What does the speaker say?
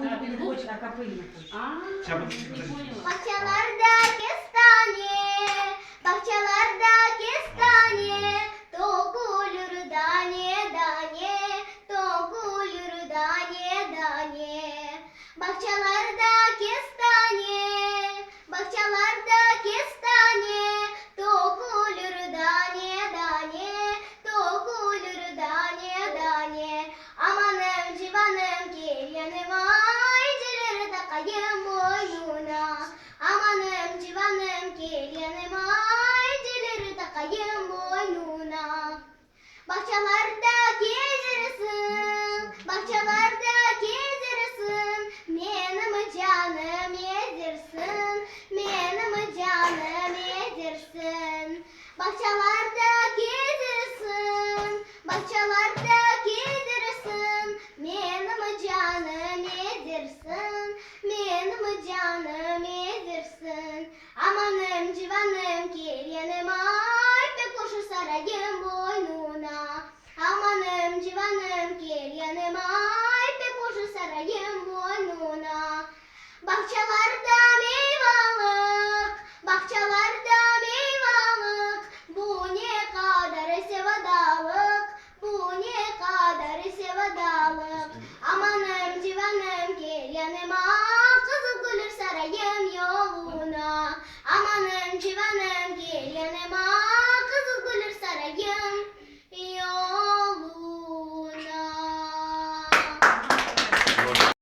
не хочет, а капельно хочет. Не поняла. Bahçelerde kestane, bahçelerde kestane, tokulur dane dane, tokulur dane dane. Bahçelerde kestane, bahçelerde kestane, tokulur dane dane, tokulur dane dane. Amanım civanım gel yanıma, incileri takayım boynuna. Amanım civanım gel yanıma, incileri takayım boynuna. Bahçelerde